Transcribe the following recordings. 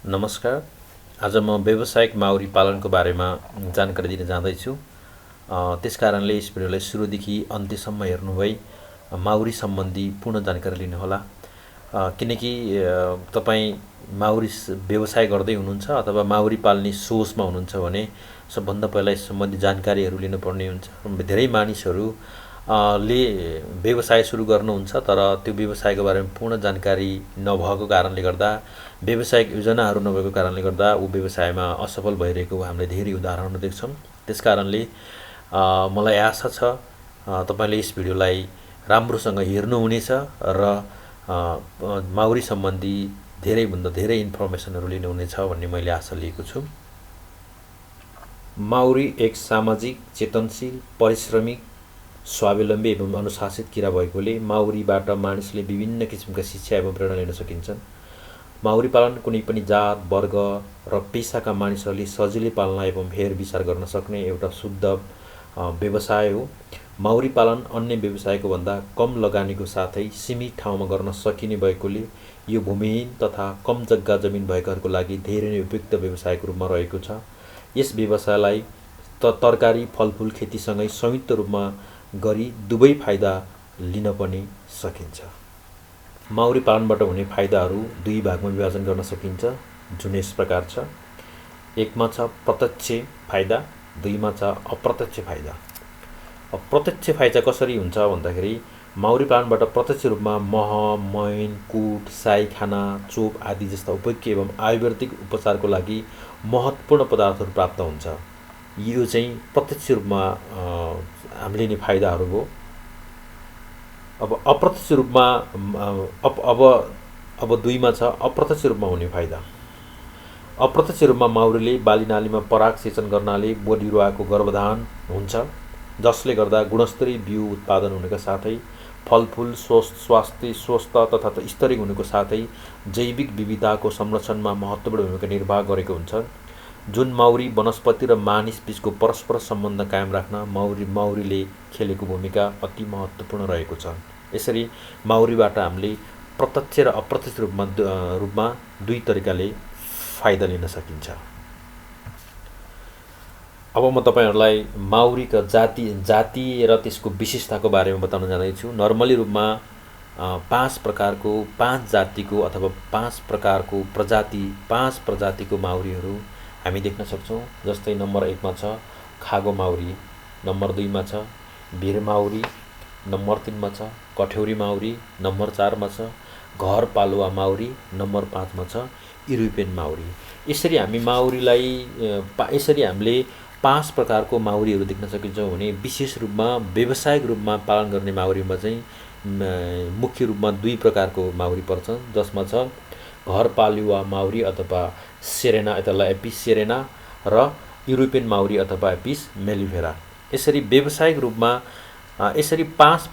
नमस्कार। आज म व्यावसायिक माउरी पालनको बारेमा जानकारी दिन जाँदैछु। त्यसकारणले यस भिडियोलाई सुरुदेखि अन्त्यसम्म हेर्नुभई माउरी सम्बन्धी पूर्ण जानकारी लिनुहोला। किनकि तपाईँ माउरी व्यवसाय गर्दै हुनुहुन्छ अथवा माउरी पाल्ने सोचमा हुनुहुन्छ भने सबभन्दा पहिला यस सम्बन्धी जानकारीहरू लिनुपर्ने हुन्छ। धेरै मानिसहरू ले व्यवसाय सुरु गर्नुहुन्छ तर त्यो व्यवसायको बारेमा पूर्ण जानकारी नभएको कारणले गर्दा, व्यावसायिक योजनाहरू नभएको कारणले गर्दा ऊ व्यवसायमा असफल भइरहेको हामीले धेरै उदाहरणहरू देख्छौँ। त्यसकारणले मलाई आशा छ तपाईले यस भिडियोलाई राम्रोसँग हेर्नुहुनेछ र माउरी सम्बन्धी धेरैभन्दा धेरै इन्फर्मेसनहरू लिनुहुनेछ भन्ने मैले आशा लिएको छु। माउरी एक सामाजिक, चेतनशील, परिश्रमिक, स्वावलम्बी एवं अनुशासित किरा भएकोले माउरीबाट मानिसले विभिन्न किसिमका शिक्षा एवं प्रेरणा लिन सकिन्छन्। माउरी पालन कुनै पनि जात, वर्ग र पेसाका मानिसहरूले सजिलै पाल्न एवं हेरविचार गर्न सक्ने एउटा शुद्ध व्यवसाय हो। माउरी पालन अन्य व्यवसायको भन्दा कम लगानीको साथै सीमित ठाउँमा गर्न सकिने भएकोले यो भूमिहीन तथा कम जग्गा जमिन भएकाहरूको लागि धेरै नै उपयुक्त व्यवसायको रूपमा रहेको छ। यस व्यवसायलाई तरकारी, फलफुल खेतीसँगै संयुक्त रूपमा गरी दुवै फाइदा लिन पनि सकिन्छ। माउरी पालनबाट हुने फाइदाहरू दुई भागमा विभाजन गर्न सकिन्छ, जुन यस प्रकार छ। एकमा छ प्रत्यक्ष फाइदा, दुईमा छ अप्रत्यक्ष फाइदा। प्रत्यक्ष फाइदा कसरी हुन्छ भन्दाखेरि माउरी पालनबाट प्रत्यक्ष रूपमा मह, मैन, कुट, साई खाना, चोप आदि जस्ता उपयोगी एवं आयुर्वेदिक उपचारको लागि महत्त्वपूर्ण पदार्थहरू प्राप्त हुन्छ। यो चाहिँ प्रत्यक्ष रूपमा हामीले लिने फाइदाहरू हो। अब अप्रत्यक्ष रूपमा अब दुईमा छ अप्रत्यक्ष रूपमा हुने फाइदा। अप्रत्यक्ष रूपमा माउरीले बालीनालीमा पराग सेचन गर्नाले बोटबिरुवाको गर्भधान हुन्छ, जसले गर्दा गुणस्तरीय बिउ उत्पादन हुनुका साथै फलफुल स्वास्थ्य स्वस्थ तथा स्तरीय हुनुको साथै जैविक विविधताको संरक्षणमा महत्त्वपूर्ण भूमिका निर्वाह गरेको हुन्छ। जुन माउरी वनस्पति र मानिस बीचको परस्पर सम्बन्ध कायम राख्न माउरीले खेलेको भूमिका अति महत्त्वपूर्ण रहेको छ। यसरी माउरीबाट हामीले प्रत्यक्ष र अप्रत्यक्ष रूपमा दुई तरिकाले फाइदा लिन सकिन्छ। अब म तपाईहरुलाई माउरीका जाति र त्यसको विशेषताको बारेमा बताउन जाँदैछु। नर्मली रूपमा पाँच जातिको अथवा पाँच प्रजातिको माउरीहरू हामी देख्न सक्छौँ। जस्तै नम्बर 1 मा छ खागो माउरी, नम्बर 2 मा छ भिर माउरी, नम्बर 3 मा छ कठ्यौरी माउरी, नम्बर 4 मा छ घर पालुवा माउरी, नम्बर 5 मा छ युरोपियन माउरी। यसरी हामीले 5 प्रकारको माउरीहरू देख्न सकिन्छौँ भने विशेष रूपमा व्यावसायिक रूपमा पालन गर्ने माउरीमा चाहिँ मुख्य रूपमा 2 प्रकारको माउरी पर्छन्, जसमा छ घर पालुवा माउरी अथवा सेरेना, यसलाई एपिस सेरेना र युरोपियन माउरी अथवा एपिस मेलिफेरा। यसरी व्यावसायिक रूपमा यसरी 5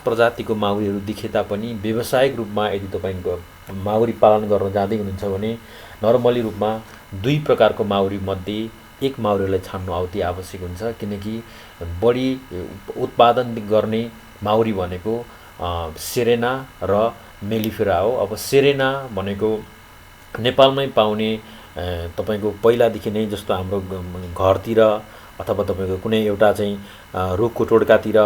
प्रजातिको माउरीहरू देखे तापनि व्यावसायिक रूपमा यदि तपाईको माउरी पालन गर्न जाँदै हुनुहुन्छ भने नर्मली रूपमा 2 प्रकारको माउरी मध्ये एक माउरीलाई छान्नु अति आवश्यक हुन्छ। किनकि बढी उत्पादन गर्ने माउरी भनेको सेरेना र मेलिफेरा हो। अब सेरेना भनेको नेपालमै पाउने तपाईको पहिलादेखि नै जस्तो हाम्रो घरतिर अथवा तपाईको कुनै एउटा चाहिँ रुखको टोड्कातिर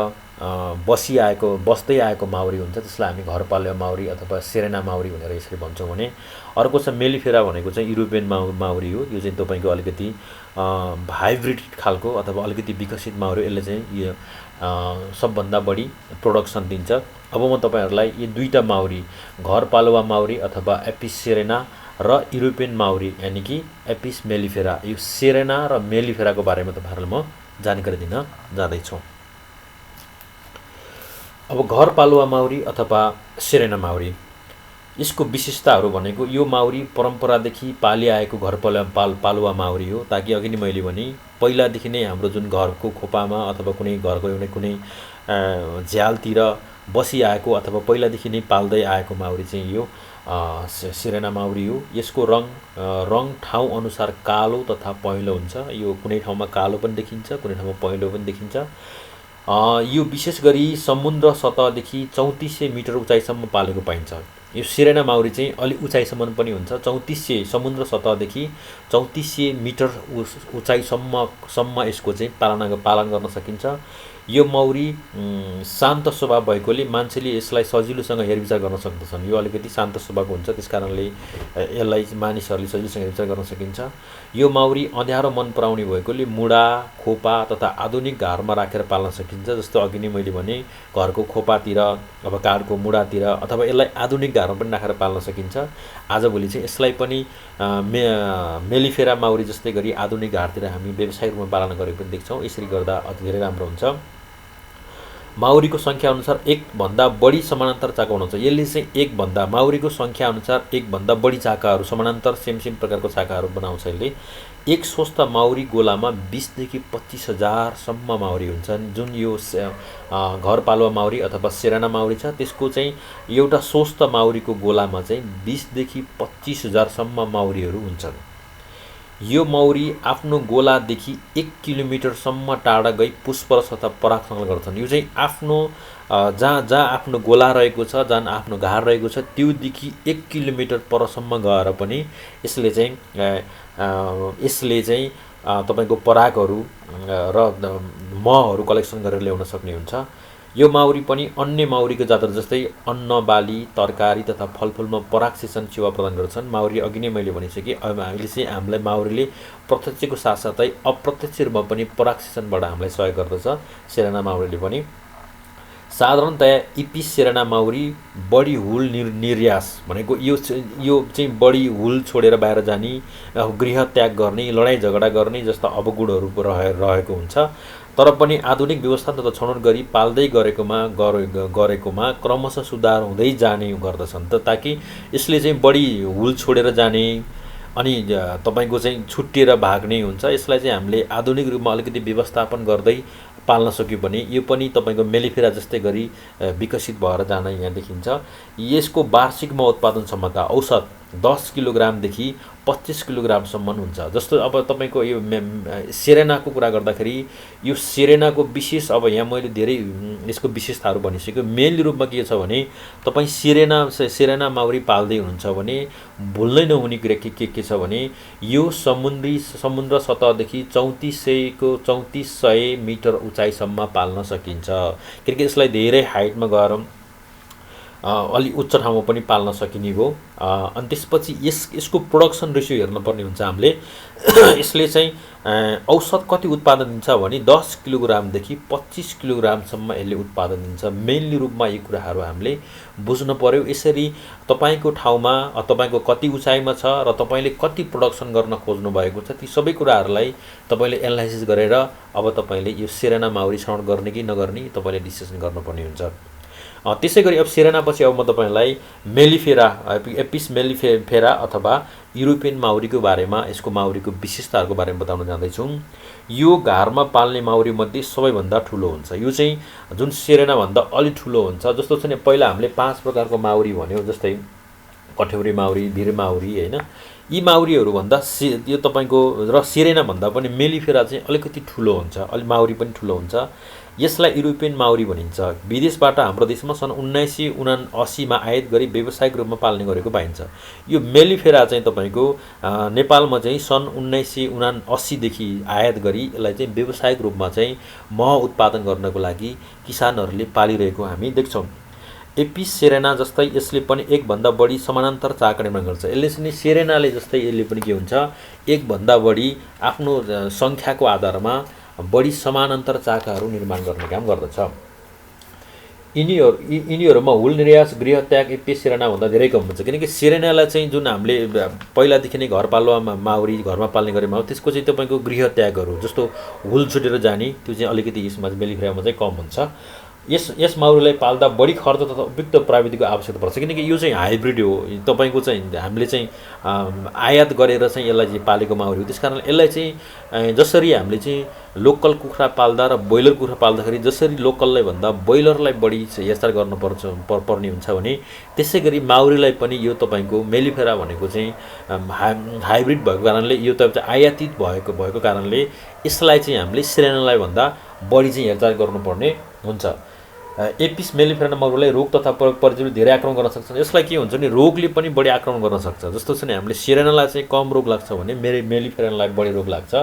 बस्दै आएको माउरी हुन्छ, त्यसलाई हामी घरपालुवा माउरी अथवा सेरेना माउरी भनेर यसरी भन्छौँ भने अर्को छ मेलिफेरा भनेको चाहिँ युरोपियन माउरी हो। यो चाहिँ तपाईको अलिकति हाइब्रिड खालको अथवा अलिकति विकसित माउरी, यसले चाहिँ सबभन्दा बढी प्रोडक्सन दिन्छ। अब म तपाईहरुलाई यी दुईटा माउरी घरपालुवा माउरी अथवा एपिस सेरेना र युरोपियन माउरी यानी कि एपिस मेलिफेरा, यो सेरेना र मेलिफेराको बारेमा तपाईहरुलाई म जानकारी दिन जाँदैछु। अब घरपालुवा माउरी अथवा सेरेना माउरी, यसको विशेषताहरू भनेको यो माउरी परम्परादेखि पालिआएको घरपालुवा माउरी हो। ताकि अघि नै मैले भने पहिलादेखि नै हाम्रो जुन घरको खोपामा अथवा कुनै घरको कुनै झ्यालतिर बसिआएको अथवा पहिलादेखि नै पाल्दै आएको माउरी चाहिँ यो सेरेना माउरी हो। यसको रङ ठाउँ अनुसार कालो तथा पहेँलो हुन्छ। यो कुनै ठाउँमा कालो पनि देखिन्छ, कुनै ठाउँमा पहेँलो पनि देखिन्छ। यो विशेष गरी समुद्र सतहदेखि 3400 मिटर उचाइसम्म पालेको पाइन्छ। यो सिरेना माउरी चाहिँ अलि उचाइसम्म पनि हुन्छ, 3400 समुद्र सतहदेखि 3400 मिटर उचाइसम्म यसको चाहिँ पालन गर्न सकिन्छ। यो मौरी शान्त स्वभाव भएकोले मान्छेले यसलाई सजिलोसँग हेरविचार गर्न सक्दछन्। यो अलिकति शान्त स्वभावको हुन्छ, त्यस कारणले यसलाई मानिसहरूले सजिलोसँग हेरविचार गर्न सकिन्छ। यो मौरी अँध्यारो मन पराउने भएकोले मुढा, खोपा तथा आधुनिक घरमा राखेर पाल्न सकिन्छ। जस्तो अघि नै मैले भने घरको खोपातिर, अब काठको मुढातिर, अथवा यसलाई आधुनिक घरमा पनि राखेर पाल्न सकिन्छ। आजभोलि चाहिँ यसलाई पनि मेलिफेरा माउरी जस्तै गरी आधुनिक घरतिर हामी व्यावसायिक रूपमा पालन गरेको पनि देख्छौँ। यसरी गर्दा अति धेरै राम्रो हुन्छ। माउरीको सङ्ख्या अनुसार एकभन्दा बढी समानान्तर चाका हुनुहुन्छ। यसले चाहिँ माउरीको सङ्ख्या अनुसार एकभन्दा बढी चाकाहरू, समानान्तर सेम प्रकारको चाकाहरू बनाउँछ। यसले एक स्वस्थ माउरी गोलामा 20 देखि 25 हजारसम्म माउरी हुन्छन्। जुन यो घरपालुवा माउरी अथवा सिराना माउरी छ, त्यसको चाहिँ एउटा स्वस्थ माउरीको गोलामा चाहिँ 20 देखि 25 हजारसम्म माउरीहरू हुन्छन्। यो मौरी आफ्नो गोलादेखि 1 किलोमिटरसम्म टाढा गई पुष्परस अथवा पराग सङ्कलन गर्छन्। यो चाहिँ आफ्नो जहाँ आफ्नो गोला रहेको छ, जहाँ आफ्नो घार रहेको छ, त्योदेखि 1 किलोमिटर परसम्म गएर पनि यसले चाहिँ तपाईँको परागहरू र महहरू कलेक्सन गरेर ल्याउन सक्ने हुन्छ। यो माउरी पनि अन्य माउरीको जातहरू जस्तै अन्न, बाली, तरकारी तथा फलफुलमा परागसेचन सेवा प्रदान गर्छन्। माउरी अघि नै मैले भनिसकेँ, अब हामीलाई माउरीले प्रत्यक्षको साथसाथै अप्रत्यक्ष रूपमा पनि परागसेचनबाट हामीलाई सहयोग गर्दछ। सिराना माउरीले पनि साधारणतया इपिस सिराना माउरी बढी हुल निर्यास भनेको यो चाहिँ बढी हुल छोडेर बाहिर जाने, गृह त्याग गर्ने, लडाइँ झगडा गर्ने जस्ता अवगुणहरू रहेको हुन्छ। तर पनि आधुनिक व्यवस्था तथा छनौट गरी पाल्दै गरेकोमा क्रमशः सुधार हुँदै जाने गर्दछन्। ताकि यसले चाहिँ बढी हुल छोडेर जाने अनि तपाईँको चाहिँ छुट्टिएर भाग्ने हुन्छ। यसलाई चाहिँ हामीले आधुनिक रूपमा अलिकति व्यवस्थापन गर्दै पाल्न सक्यो भने यो पनि तपाईँको मेलिफेरा जस्तै गरी विकसित भएर जान यहाँ देखिन्छ। यसको वार्षिकमा उत्पादन क्षमता औसत 10 किलोग्रामदेखि 25 किलोग्रामसम्म हुन्छ। जस्तो अब तपाईँको यो सिरेनाको कुरा गर्दाखेरि यो सिरेनाको विशेष, अब यहाँ मैले धेरै यसको विशेषताहरू भनिसक्यो। मेन रूपमा के छ भने तपाईँ सिरेना माउरी पाल्दै हुनुहुन्छ भने भुल्नै नहुने कुरा के छ भने यो समुद्र सतहदेखि 3400 मिटर उचाइसम्म पाल्न सकिन्छ। किनकि यसलाई धेरै हाइटमा गएर अलि उच्च ठाउँमा पनि पाल्न सकिने हो। अनि त्यसपछि यसको प्रोडक्सन रेसियो हेर्नुपर्ने हुन्छ हामीले। यसले चाहिँ औसत कति उत्पादन दिन्छ भने 10 किलोग्रामदेखि 25 किलोग्रामसम्म यसले उत्पादन दिन्छ। मेनली रूपमा यी कुराहरू हामीले बुझ्नु पर्यो। यसरी तपाईँको ठाउँमा तपाईँको कति उचाइमा छ र तपाईँले कति प्रोडक्सन गर्न खोज्नु भएको छ, ती सबै कुराहरूलाई तपाईँले एनालाइसिस गरेर अब तपाईँले यो सिराना माउरी छनौट गर्ने कि नगर्ने तपाईँले डिसिसन गर्नुपर्ने हुन्छ। त्यसै गरी अब सिरेनापछि अब म तपाईँलाई एपिस मेलिफेरा अथवा युरोपियन माउरीको बारेमा, यसको माउरीको विशेषताहरूको बारेमा बताउन जाँदैछु। यो घरमा पाल्ने माउरीमध्ये सबैभन्दा ठुलो हुन्छ। यो चाहिँ जुन सिरेनाभन्दा अलि ठुलो हुन्छ। जस्तो चाहिँ पहिला हामीले 5 प्रकारको माउरी भन्यौँ, जस्तै कठ्यौरी माउरी, भिर माउरी, होइन। यी माउरीहरूभन्दा यो तपाईँको र सिरेनाभन्दा पनि मेलिफेरा चाहिँ अलिकति ठुलो हुन्छ, माउरी पनि ठुलो हुन्छ। यसलाई युरोपियन माउरी भनिन्छ। विदेशबाट हाम्रो देशमा सन् 1979 मा आयात गरी व्यावसायिक रूपमा पाल्ने गरेको पाइन्छ। यो मेलिफेरा चाहिँ तपाईँको नेपालमा चाहिँ सन् 1979 देखि आयात गरी यसलाई चाहिँ व्यावसायिक रूपमा चाहिँ मह उत्पादन गर्नको लागि किसानहरूले पालिरहेको हामी देख्छौँ। एपिस सिरेना जस्तै यसले पनि एकभन्दा बढी समानान्तर चाका निर्माण गर्छ। यसले चाहिँ सिरेनाले जस्तै यसले पनि के हुन्छ, एकभन्दा बढी आफ्नो सङ्ख्याको आधारमा बढी समानान्तर चाकाहरू निर्माण गर्ने काम गर्दछ। यिनीहरूमा हुल निर्यास, गृह त्याग एपिस सिरेनाभन्दा धेरै कम हुन्छ। किनकि सिरेनालाई चाहिँ जुन हामीले पहिलादेखि नै घरपालुवा माउरी, घरमा पाल्ने गरेको माउरी, त्यसको चाहिँ तपाईँको गृह त्यागहरू जस्तो हुल छुटेर जाने त्यो चाहिँ अलिकति यसमा मेलिफेरामा चाहिँ कम हुन्छ। यस माउरीलाई पाल्दा बढी खर्च तथा उपयुक्त प्राविधिकको आवश्यकता पर्छ। किनकि यो चाहिँ हाइब्रिड हो, तपाईँको चाहिँ हामीले चाहिँ आयात गरेर चाहिँ यसलाई चाहिँ पालेको माउरी हो। त्यस कारण यसलाई चाहिँ जसरी हामीले चाहिँ लोकल कुखुरा पाल्दा र ब्रोइलर कुखुरा पाल्दाखेरि जसरी लोकललाई भन्दा ब्रोइलरलाई बढी हेरचाह पर्ने हुन्छ भने त्यसै गरी माउरीलाई पनि यो तपाईँको मेलिफेरा भनेको चाहिँ हाइब्रिड भएको कारणले, यो त आयातित भएको कारणले यसलाई चाहिँ हामीले सिरेनालाई भन्दा बढी चाहिँ हेरचाह गर्नुपर्ने हुन्छ। एपिस मेलिफेरा माउरीलाई रोग तथा परजीवी धेरै आक्रमण गर्न सक्छन्। यसलाई के हुन्छ नि रोगले पनि बढी आक्रमण गर्न सक्छ। जस्तो छ नि हामीले सिरेनालाई चाहिँ कम रोग लाग्छ भने मेलिफेरालाई बढी रोग लाग्छ।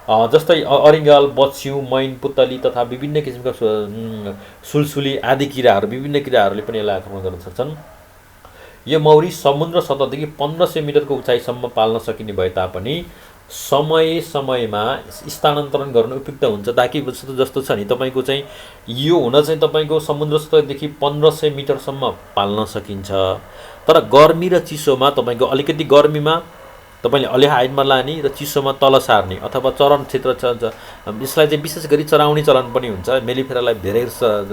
जस्तै अरिङ्गाल, बच्च्यु, मैन, पुतली तथा विभिन्न किसिमका सुलसुली आदि किराहरू विभिन्न किराहरूले पनि यसलाई आक्रमण गर्न सक्छन्। यो मौरी समुद्र सतहदेखि 1500 मिटरको उचाइसम्म पाल्न सकिने भए तापनि समय समयमा स्थानान्तरण गर्नु उपयुक्त हुन्छ। ताकि जस्तो छ नि तपाईँको चाहिँ यो हुन चाहिँ तपाईँको समुद्र सतहदेखि 1500 मिटरसम्म पाल्न सकिन्छ। तर गर्मी र चिसोमा तपाईँको अलिकति गर्मीमा तपाईँले अलि हाइटमा लाने र चिसोमा तल सार्ने अथवा चरण क्षेत्र यसलाई चाहिँ विशेष गरी चराउने चलन पनि हुन्छ। मेलिफेरालाई धेरै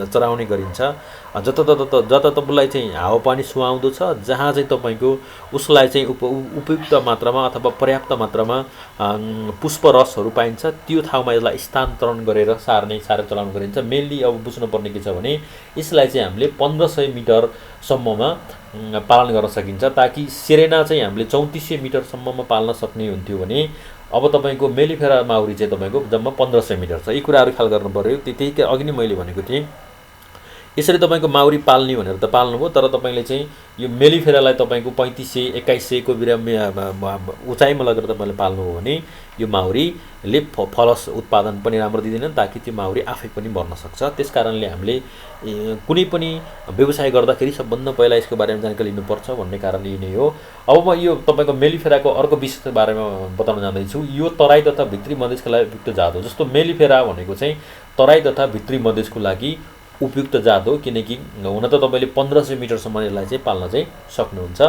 चराउने गरिन्छ। जताततै चाहिँ हावापानी सुहाउँदो छ जहाँ चाहिँ तपाईँको उसलाई चाहिँ उपयुक्त मात्रामा अथवा पर्याप्त मात्रामा पुष्परसहरू पाइन्छ त्यो ठाउँमा यसलाई स्थानान्तरण गरेर सार्ने चलाउनु गरिन्छ। मेनली अब बुझ्नुपर्ने के छ भने यसलाई चाहिँ हामीले 1500 मिटरसम्ममा पालन गर्न सकिन्छ। ताकि सिरेना चाहिँ हामीले 3400 मिटरसम्ममा पाल्न सक्ने हुन्थ्यो भने अब तपाईँको मेलिफेरा माउरी चाहिँ तपाईँको जम्मा 1500 मिटर छ। यी कुराहरू ख्याल गर्नु पर्यो। त्यही अघि नै मैले भनेको थिएँ यसरी तपाईँको माउरी पाल्ने भनेर त पाल्नुभयो, तर तपाईँले चाहिँ यो मेलिफेरालाई तपाईँको 3500 2100 को उचाइमा लगेर तपाईँले पाल्नुभयो भने यो माउरीले फलस उत्पादन पनि राम्रो दिँदैन। ताकि त्यो माउरी आफै पनि मर्न सक्छ। त्यस कारणले हामीले कुनै पनि व्यवसाय गर्दाखेरि सबभन्दा पहिला यसको बारेमा जानकारी लिनुपर्छ भन्ने कारण यही नै हो। अब म यो तपाईँको मेलिफेराको अर्को विषयको बारेमा बताउन जाँदैछु। यो तराई तथा भित्री मधेसको लागि उपयुक्त जात हो। जस्तो मेलिफेरा भनेको चाहिँ तराई तथा भित्री मधेसको लागि उपयुक्त जात हो। किनकि हुन त तपाईँले 1500 मिटरसम्म यसलाई चाहिँ पाल्न चाहिँ सक्नुहुन्छ।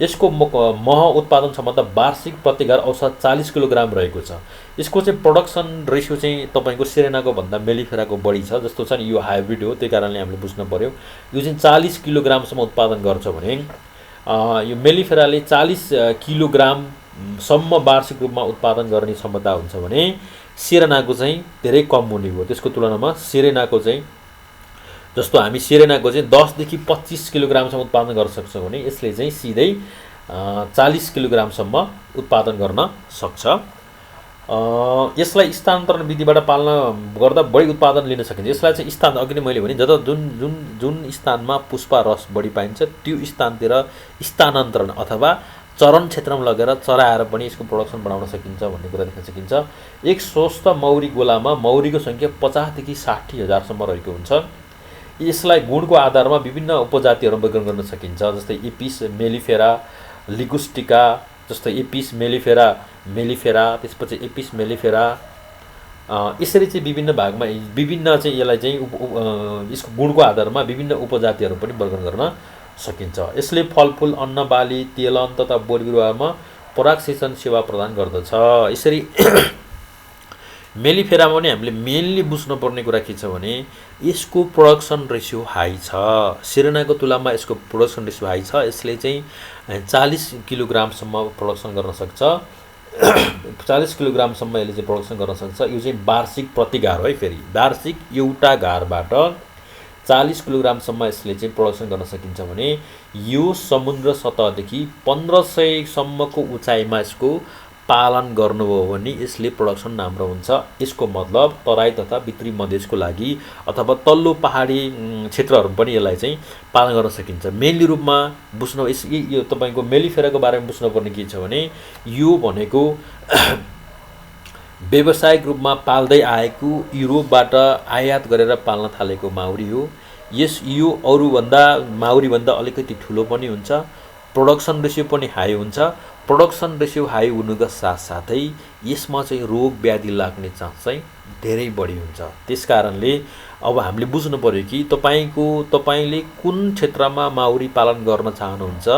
यसको मह उत्पादन क्षमता वार्षिक प्रति घर औसत 40 किलोग्राम रहेको छ। यसको चाहिँ प्रोडक्सन रेसियो चाहिँ तपाईँको सिरेनाको भन्दा मेलिफेराको बढी छ। जस्तो छ नि यो हाइब्रिड हो, त्यही कारणले हामीले बुझ्नु पर्यो। यो चाहिँ 40 किलोग्रामसम्म उत्पादन गर्छ भने यो मेलिफेराले 40 किलोग्रामसम्म वार्षिक रूपमा उत्पादन गर्ने क्षमता हुन्छ भने सिरेनाको चाहिँ धेरै कम हुने हो। त्यसको तुलनामा सिरेनाको चाहिँ जस्तो हामी सिरेनाको चाहिँ 10 देखि 25 किलोग्रामसम्म उत्पादन गर्न सक्छौँ भने यसले चाहिँ सिधै 40 किलोग्रामसम्म उत्पादन गर्न सक्छ। यसलाई स्थानान्तरण विधिबाट पाल्न गर्दा बढी उत्पादन लिन सकिन्छ। यसलाई चाहिँ स्थान अघि नै मैले भने जुन स्थानमा पुष्पा रस बढी पाइन्छ त्यो स्थानतिर स्थानान्तरण अथवा चरण क्षेत्रमा लगेर चराएर पनि यसको प्रोडक्सन बढाउन सकिन्छ भन्ने कुरा देख्न सकिन्छ। एक स्वस्थ मौरी गोलामा मौरीको सङ्ख्या 50 देखि 60 हजारसम्म रहेको हुन्छ। यसलाई गुणको आधारमा विभिन्न उपजातिहरू वर्गीकरण गर्न सकिन्छ। जस्तै एपिस मेलिफेरा, लिगुस्टिका, जस्तै एपिस मेलिफेरा, त्यसपछि एपिस मेलिफेरा, यसरी चाहिँ विभिन्न भागमा विभिन्न चाहिँ यसलाई चाहिँ यसको गुणको आधारमा विभिन्न उपजातिहरू पनि वर्गीकरण गर्न सकिन्छ। यसले फलफुल, अन्न बाली, तेलन तथा बोट बिरुवामा परागसेचन सेवा प्रदान गर्दछ। यसरी मेलिफेरामा पनि हामीले मेनली बुझ्नुपर्ने कुरा के छ भने यसको प्रोडक्सन रेसियो हाई छ। सिरेनाको तुलनामा यसको प्रोडक्सन रेसियो हाई छ। यसले चाहिँ 40 किलोग्रामसम्म प्रोडक्सन गर्न सक्छ। 40 किलोग्रामसम्म यसले चाहिँ प्रोडक्सन गर्न सक्छ। यो चाहिँ वार्षिक प्रति घर है। फेरि वार्षिक एउटा घरबाट 40 किलोग्रामसम्म यसले चाहिँ प्रोडक्सन गर्न सकिन्छ भने यो समुद्र सतहदेखि 1500सम्मको उचाइमा यसको पालन गर्नुभयो भने यसले प्रोडक्सन राम्रो हुन्छ। यसको मतलब तराई तथा भित्री मधेसको लागि अथवा तल्लो पहाडी क्षेत्रहरू पनि यसलाई चाहिँ पालन गर्न सकिन्छ। मेनली रूपमा बुझ्नु यो तपाईँको मेलिफेराको बारेमा बुझ्नुपर्ने के छ भने यो भनेको व्यावसायिक रूपमा पाल्दै आएको युरोपबाट आयात गरेर पाल्न थालेको माउरी हो। यो अरूभन्दा माउरीभन्दा अलिकति ठुलो पनि हुन्छ। प्रोडक्सन रेसियो पनि हाई हुन्छ। प्रोडक्सन रेसियो हाई हुनुका साथसाथै यसमा चाहिँ रोग व्याधि लाग्ने चान्स चाहिँ धेरै बढी हुन्छ। त्यसकारणले अब हामीले बुझ्नु पर्यो कि तपाईँले कुन क्षेत्रमा माउरी पालन गर्न चाहनुहुन्छ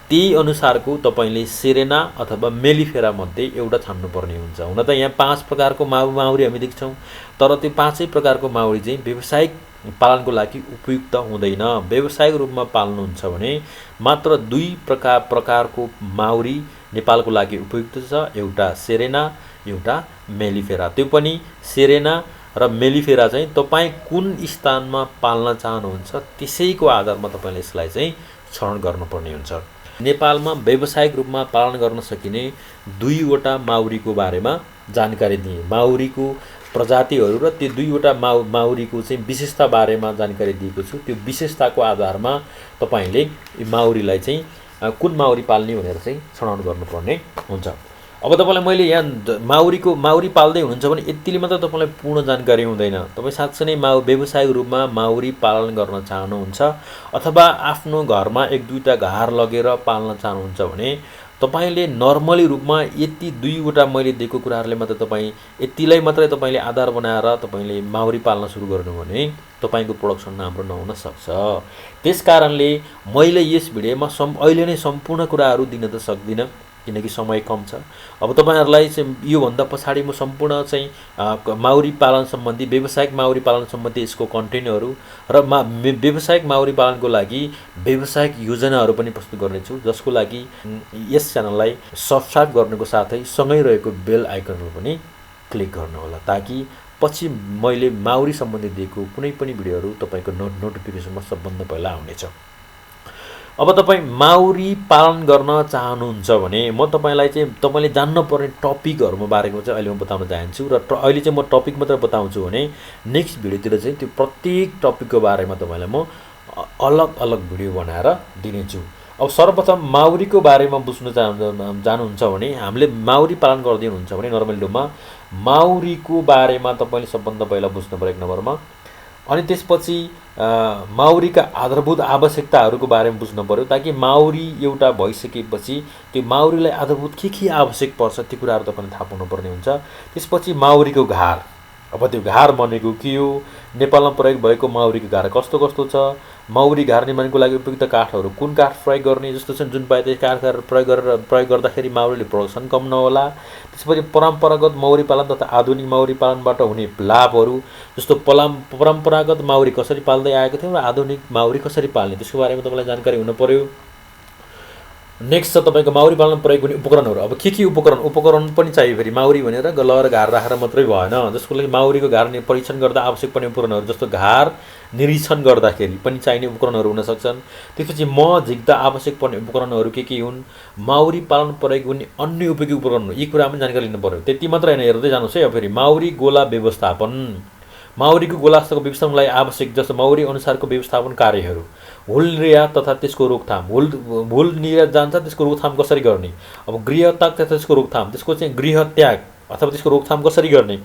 त्यही अनुसारको तपाईँले सिरेना अथवा मेलिफेरा मध्ये एउटा छान्नुपर्ने हुन्छ। हुन त यहाँ 5 प्रकारको माउरी हामी देख्छौँ, तर त्यो 5 प्रकारको माउरी चाहिँ व्यावसायिक पालनको लागि उपयुक्त हुँदैन। व्यावसायिक रूपमा पाल्नुहुन्छ भने मात्र 2 प्रकारको माउरी नेपालको लागि उपयुक्त छ। एउटा सिरेना, एउटा मेलिफेरा। त्यो पनि सिरेना र मेलिफेरा चाहिँ तपाईँ कुन स्थानमा पाल्न चाहनुहुन्छ त्यसैको आधारमा तपाईँले यसलाई चाहिँ छनौट गर्नुपर्ने हुन्छ। नेपालमा व्यावसायिक रूपमा पालन गर्न सकिने 2वटा माउरीको बारेमा जानकारी दिएँ। माउरीको प्रजातिहरू र त्यो दुईवटा माउरीको चाहिँ विशेषता बारेमा जानकारी दिएको छु। त्यो विशेषताको आधारमा तपाईले माउरीलाई चाहिँ कुन माउरी पाल्ने भनेर चाहिँ छनौट गर्नुपर्ने हुन्छ। अब तपाईलाई मैले यहाँ माउरी पाल्दै हुनुहुन्छ भने यतिले मात्र तपाईलाई पूर्ण जानकारी हुँदैन। तपाई साँच्चै नै व्यावसायिक रूपमा माउरी पालन गर्न चाहनुहुन्छ अथवा आफ्नो घरमा एक दुईटा घार लगेर पाल्न चाहनुहुन्छ भने तपाईले नर्मली रूपमा यति दुईवटा मैले दिएको कुराहरुले मात्र तपाई यतिलाई मात्रै तपाईले आधार बनाएर तपाईले माउरी पाल्न सुरु गर्नु भने तपाईको प्रोडक्सन राम्रो नहुन सक्छ। त्यसकारणले मैले यस भिडियोमा अहिले नै सम्पूर्ण कुराहरु दिन त सक्दिन किनकि समय कम छ। अब तपाईहरुलाई चाहिँ यो भन्दा पछाडी म सम्पूर्ण चाहिँ माउरी पालन सम्बन्धी व्यावसायिक माउरी पालन सम्बन्धी यसको कन्टेन्टहरु र व्यावसायिक माउरी पालनको लागि व्यावसायिक योजनाहरु पनि प्रस्तुत गर्ने छु, जसको लागि यस च्यानललाई सब्स्क्राइब गर्नुको साथै सँगै रहेको बेल आइकनमा पनि क्लिक गर्नु होला ताकि पछि मैले माउरी सम्बन्धी दिएको कुनै पनि भिडियोहरु तपाईको नोटिफिकेसनमा सबभन्दा पहिला आउनेछ। अब तपाई माउरी पालन गर्न चाहनुहुन्छ भने म तपाईलाई चाहिँ तपाईले जान्न पर्ने टपिकहरुको बारेमा चाहिँ अहिले म बताउन चाहन्छु र अहिले चाहिँ म टपिक मात्र बताउँछु भने नेक्स्ट भिडियोतिर चाहिँ त्यो प्रत्येक टपिकको बारेमा तपाईलाई म अलग भिडियो बनाएर दिनेछु। अब सर्वप्रथम माउरीको बारेमा बुझ्न जानुहुन्छ भने हामीले माउरी पालन गर्दै हुनुहुन्छ भने नर्मली रूपमा माउरीको बारेमा तपाईले सबभन्दा पहिला बुझ्नु पर्यो एक नम्बरमा। अनि त्यसपछि माउरीका आधारभूत आवश्यकताहरूको बारेमा बुझ्नु पर्यो ताकि माउरी एउटा भइसकेपछि त्यो माउरीलाई आधारभूत के आवश्यक पर्छ त्यो कुराहरु तपाईले थाहा पाउनुपर्ने हुन्छ। त्यसपछि माउरीको घार, अब त्यो घार भनेको के हो, नेपालमा प्रयोग भएको माउरीको घार कस्तो छ, माउरी घार निर्माणको लागि उपयुक्त काठहरु कुन काठ प्रयोग गर्ने, जस्तो चाहिँ जुन पाए त्यही काठहरु प्रयोग गर्दाखेरि माउरीले प्रोडक्सन कम नहोला। त्यसपछि परम्परागत माउरी पालन तथा आधुनिक माउरी पालनबाट हुने लाभहरु, जस्तो परम्परागत माउरी कसरी पाल्दै आएको थियो र आधुनिक माउरी कसरी पाल्ने त्यसको बारेमा तपाईलाई जानकारी हुनु पर्यो। नेक्स्ट छ तपाईको माउरी पालन प्रयोग हुने उपकरणहरु। अब के उपकरण पनि चाहियो फेरि माउरी भनेर गलर घार राखेर मात्रै भएन, जसको लागि माउरीको घार परीक्षण गर्दा आवश्यक पर्ने उपकरणहरु जस्तो घार निरीक्षण गर्दाखेरि पनि चाहिने उपकरणहरु हुन सक्छन्। त्यसपछि झिक्दा आवश्यक पर्ने उपकरणहरु के हुन्, माउरी पालन प्रयोग हुने अन्य उपयोगी उपकरणहरु, यी कुरा पनि जानकारी लिनु पर्यो। त्यति मात्र हैन, हेर्दै जानुस् है। अब फेरि माउरी गोला व्यवस्थापन, माउरीको गोलाको व्यवस्थापनलाई आवश्यक जस्तो माउरी अनुसारको व्यवस्थापन कार्यहरू, हुल निर्यात तथा त्यसको रोकथाम, हुल निर्यात जान्छ त्यसको रोकथाम कसरी गर्ने, अब गृह त्याग तथा त्यसको रोकथाम, त्यसको चाहिँ गृह त्याग अथवा त्यसको रोकथाम कसरी गर्ने,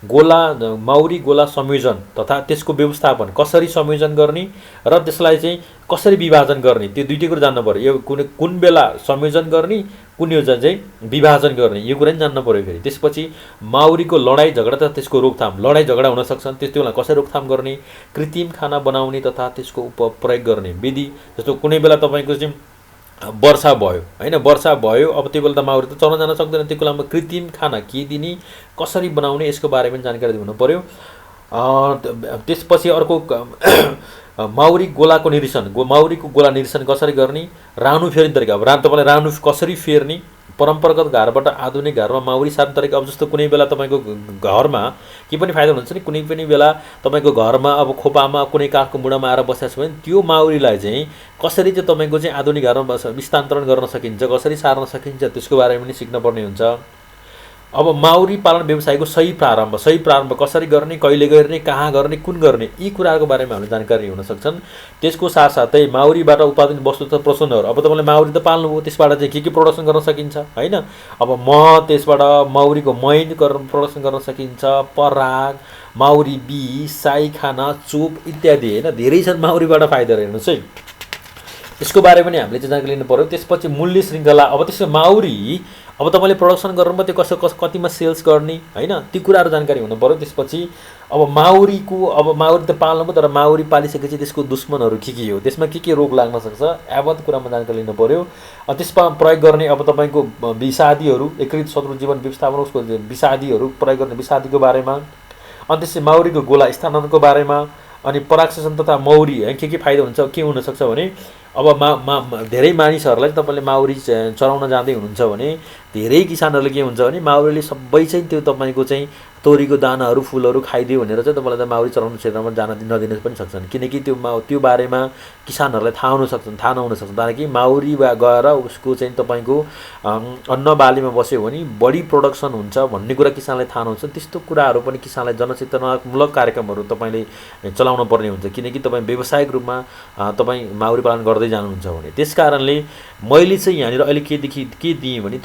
माउरी गोला संयोजन तथा त्यसको व्यवस्थापन कसरी संयोजन गर्ने र त्यसलाई चाहिँ कसरी विभाजन गर्ने, त्यो दुईटै कुरा जान्नु पर्यो। यो कुन बेला संयोजन गर्ने, कुन योजना चाहिँ विभाजन गर्ने, यो कुरा पनि जान्नु पर्यो फेरि। त्यसपछि माउरीको लडाई झगडा तथा त्यसको रोकथाम, लडाई झगडा हुन सक्छन् त्यसलाई कसरी रोकथाम गर्ने, कृत्रिम खाना बनाउने तथा त्यसको प्रयोग गर्ने विधि, जस्तो कुनै बेला तपाईको चाहिँ वर्षा भयो हैन, वर्षा भयो अब त्यो बेला त माउरी त चल्न जान सक्दैन, त्यो बेलामा कृत्रिम खाना के दिने, कसरी बनाउने, यसको बारेमा पनि जानकारी हुनु पर्यो। त्यसपछि अर्को माउरी गोलाको निरीक्षण, माउरीको गोला निरीक्षण कसरी गर्ने, रानु फेर्ने तरिका, अब तपाईले रानु कसरी फेर्ने, परम्परागत घरबाट आधुनिक घरमा माउरी सार्ने तरिका। अब जस्तो कुनै बेला तपाईको घरमा के पनि फाइदा हुन्छ नि, कुनै पनि बेला तपाईको घरमा अब खोपामा कुनै काठको मुढामा आएर बसेछ भने त्यो माउरीलाई चाहिँ कसरी चाहिँ तपाईको चाहिँ आधुनिक घरमा स्थानान्तरण गर्न सकिन्छ, कसरी सार्न सकिन्छ त्यसको बारेमा पनि सिक्न पर्ने हुन्छ। अब माउरी पालन व्यवसायको सही प्रारम्भ कसरी गर्ने, कहिले गर्ने, कहाँ गर्ने, कुन गर्ने, यी कुराहरुको बारेमा हामीले जानकारी हुन सक्छन्। त्यसको साथसाथै माउरीबाट उत्पादन वस्तु तथा प्रसनहरु, अब तपाईले माउरी त पाल्नुभयो त्यसबाट चाहिँ के प्रोडक्सन गर्न सकिन्छ हैन, अब त्यसबाट माउरीको मैन प्रोडक्सन गर्न सकिन्छ, पराग, माउरी बिस, साई खाना, चोप इत्यादि हैन, धेरै छन् माउरीबाट फाइदा हेर्नुस् है, यसको बारेमा पनि हामीले चाहिँ जानकारी लिनु पर्यो। त्यसपछि मूल्य श्रृंखला, अब त्यसको माउरी अब तपाईले प्रोडक्सन गर्नुमा त्यो कतिमा सेल्स गर्ने हैन, ती कुराहरु जानकारी हुनु पर्यो। त्यसपछि अब माउरी त पाल्नु तर माउरी पालिसकेपछि त्यसको दुश्मनहरु के हो, त्यसमा के रोग लाग्न सक्छ, यावत कुरामा जानकारी लिनु पर्यो। त्यसमा प्रयोग गर्ने अब तपाईको विषादीहरु, एकीकृत शत्रु जीवन व्यवस्थापन उसको विषादीहरु प्रयोग गर्ने विषादीको बारेमा, अनि त्यसपछि माउरीको गोला स्थानान्तरणको बारेमा, अनि परागसेचन तथा माउरी के फाइदा हुन्छ, के हुन सक्छ भने अब धेरै मानिसहरुलाई तपाईले माउरी चराउन जाँदै हुनुहुन्छ भने धेरै किसानहरुले के हुन्छ भने माउरीले सबै चाहिँ त्यो तपाईको चाहिँ तोरीको दानाहरू फुलहरू खाइदियो भनेर चाहिँ तपाईँलाई त माउरी चराउनु क्षेत्रमा जान नदिन पनि सक्छन्, किनकि त्यो बारेमा किसानहरूलाई थाहा नहुन सक्छन् ताकि माउरी गएर उसको चाहिँ तपाईँको अन्न बालीमा बस्यो भने बढी प्रोडक्सन हुन्छ भन्ने कुरा किसानलाई थाहा नहुन्छ। त्यस्तो कुराहरू पनि किसानलाई जनचेतनामूलक कार्यक्रमहरू तपाईँले चलाउन पर्ने हुन्छ, किनकि तपाईँ व्यावसायिक रूपमा तपाईँ माउरी पालन गर्दै जानुहुन्छ भने। त्यस कारणले मैले चाहिँ यहाँनिर अहिले के दिएँ भने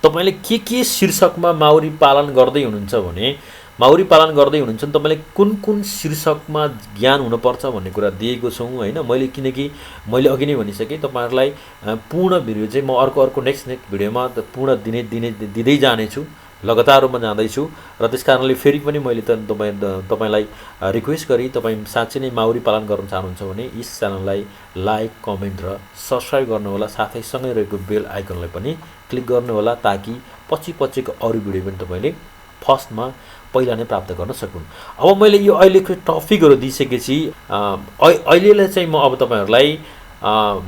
तपाईँले के शीर्षकमा माउरी पालन गर्दै हुनुहुन्छ भने तपाईँले कुन शीर्षकमा ज्ञान हुनुपर्छ भन्ने कुरा दिएको छौँ होइन मैले। किनकि मैले अघि नै भनिसकेँ तपाईँहरूलाई पूर्ण भिडियो चाहिँ म अर्को नेक्स्ट भिडियोमा पूर्ण दिँदै जानेछु, लगातार रूपमा जाँदैछु। र त्यस कारणले फेरि पनि मैले तपाईँलाई रिक्वेस्ट गरेँ, तपाईँ साँच्चै नै माउरी पालन गर्न चाहनुहुन्छ भने यस च्यानललाई लाइक, कमेन्ट र सब्सक्राइब गर्नुहोला, साथै सँगै रहेको बेल आइकनलाई पनि क्लिक गर्नुहोला, ताकि पछिको अरू भिडियो पनि तपाईँले फर्स्टमा पहिला नै प्राप्त गर्न सकुन्। अब मैले यो अहिलेको टपिकहरू दिइसकेपछि अहिले चाहिँ म अब तपाईँहरूलाई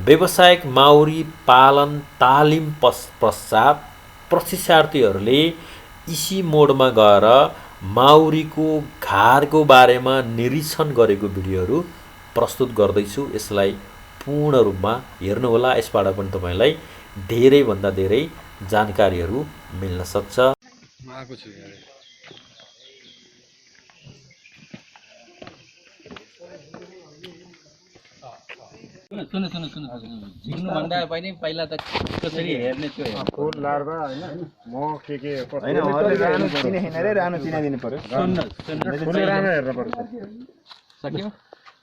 व्यावसायिक माउरी पालन तालिम पश्चात प्रशिक्षार्थीहरूले इसी मोडमा गएर माउरीको घारको बारेमा निरीक्षण गरेको भिडियोहरू प्रस्तुत गर्दैछु। यसलाई पूर्ण रूपमा हेर्नुहोला, यसबाट पनि तपाईँलाई धेरैभन्दा धेरै जानकारीहरू मिल्न सक्छ। सुन्नु झिक्नुभन्दा पहिला त कसरी हेर्ने त्यो फुल लार्भा हैन म के हैन रानो चिनाइदिनु पर्यो। फुल रानो हेर्न पर्छ। सक्यो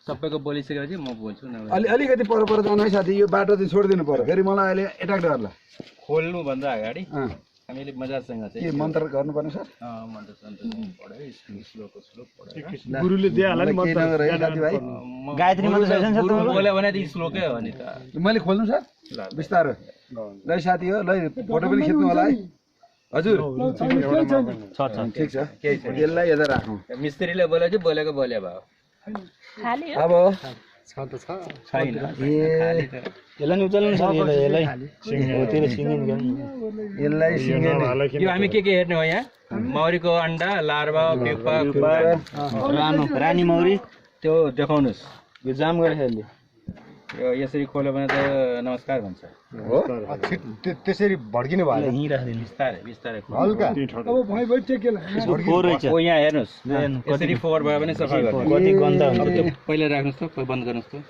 सबैको बोलिसकेपछि म बोल्छु न। अलिकति पर जानु है साथी, यो बाटो चाहिँ छोडिदिनु पर्यो, फेरि मलाई अहिले एट्याक गर्ला। खोल्नु भन्दा अगाडि हामीले मजासँग चाहिँ के मन्त्र गर्नुपर्ने सर? मन्त्र पढ्यो, श्लोक पढ्यो। गुरुले दिइहाल्ला नि मन्त्र साथीभाइ। गायत्री मन्त्र छैन सर तपाईँको? बोल्यो भने त श्लोकै हो नि त। मैले खोल्नु सर बिस्तारो। ल साथी हो, ल फोटो पनि खिच्नु होला है हजुर। ठिक छ, यसलाई यता राखौँ। मिस्त्रीले बोल्यो चाहिँ बोलेको बोले भयो। अब छैन यसलाई नि उचाल्नु सर, यसलाई यो हामी के हेर्ने हो यहाँ? मौरीको अंडा, लार्भा, प्युपा, रानी मौरी त्यो देखाउनुहोस्। यो जाम गरेछ यसले। यो यसरी खोल्यो भने त नमस्कार भन्छ हो, त्यसरी भड्किनु भयो। बिस्तारै हल्का अब भाइ भाइ टेकेला ओ यहाँ हेर्नुहोस्, यसरी फोहोर भयो भने सफा गर्नु। कति गन्दा हुन्छ त्यो पहिला राख्नुहोस् त, बन्द गर्नुहोस् त।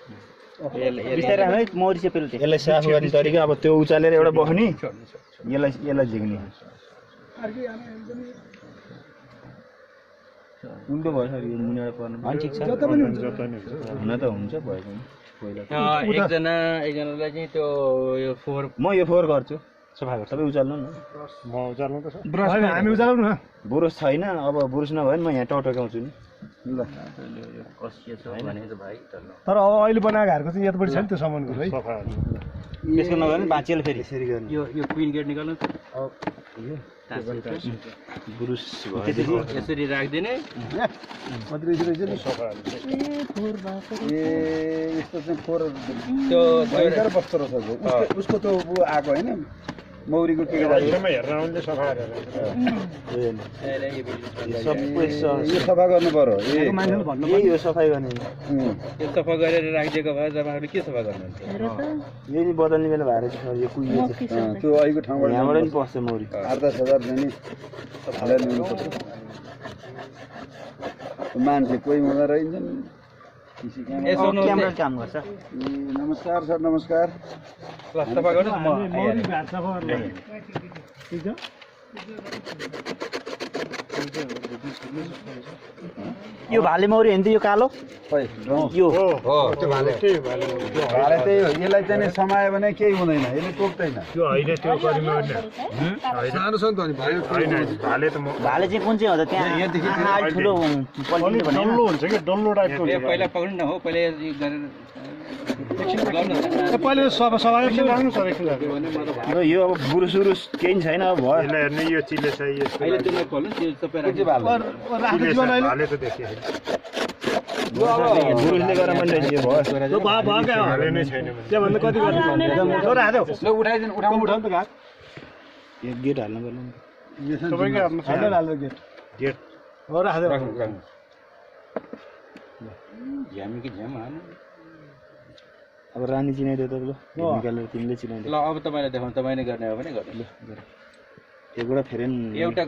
बिस्तारै राख्नु है, मौरी चेपेर यसलाई साफ गर्ने तरिका। अब त्यो उचालेर एउटा बस्ने, यसलाई झिक्ने। उल्टो भयो सर, यो मुनिबाट पर्नु। ठिक छ, हुन त हुन्छ भयो पनि। एकजनालाई चाहिँ त्यो यो फोहोर म यो फोहोर गर्छु, सफा गर्छु। सबै उचाल्नु न, म उचाल्नु त सर। हामी उचाल्नु न। बुरुस छैन, अब बुरुस नभए नि म यहाँ टकाउँछु नि। ल तर अब अहिले बनाएको घरको चाहिँ यतापट्टि छ नि त्यो सामानको है सफा। त्यसको नभए नि बाँचिएला फेरि यसरी गर्ने। यो क्विन गेट निकाल्नु बुरुस यसरी राखिदिने। यस्तो चाहिँ फोहोर त्यो बस्दो रहेछ उसको त्यो आएको होइन मौरीको के हेर्न आउने सफा गरेर यो सफा गर्नु पर्यो। यही हो सफाइ गर्ने। यो सफा गरेर राखिदिएको भए तपाईँहरूले के सफा गर्नुहुन्छ? यही बदल्ने बेला भएर यो कुहियो त्यो अहिलेको ठाउँबाट यहाँबाट नि पस्छ मौरी। 8-10 हजार नि हालेर ल्याउनुपर्छ। मान्छे कोही हुँदा रहन्छन्, क्यामेरा काम गर्छ। नमस्कार सर, नमस्कार। सफा गर्नु मौरी घाट सफा गर्ने ठीक छ। यो भाले मौरी होइन यो कालो खै यो हो त्यो भाले त्यही भाले त्यही हो। यसलाई चाहिँ समायो भने केही हुँदैन, यसले टोक्दैन। त्यो होइन त्यो गरिमा सानो छ नि त नि भाले भाले त भाले चाहिँ कुन चाहिँ हो त? त्यहाँ यहाँदेखि ठुलो पल्टिने भने डल्लो हुन्छ कि डल्लो टाइपको हुन्छ। पहिला पक्रिनु न हो, पहिला पहिले सफा एकछिन राख्नु सर, एकछिन र यो अब बुरुस केही छैन। अब भयो यसलाई हेर्ने यो चिले चाहिए अहिले त्यो खोल्नु, त्यो सबै राख्नु। भाले त देखेँ बुरुसले गरेर पनि यो भयो। भाले नै छैन त्यहाँभन्दा कति गर्नु ल उठाइदिनु, उठाउनु त घाट। एक गेट हाल्नु पर्ने। तपाईँकै हातमा छ गेट गेट हो राख्दै झ्यामी कि झ्याम हाल्नु अब रानी चिनाइदियो त ल निकालेर तिमीले चिनाइदियो ल अब तपाईँलाई देखाउनु तपाईँले गर्ने हो भने गर्नु एउटा फेरेन एउटा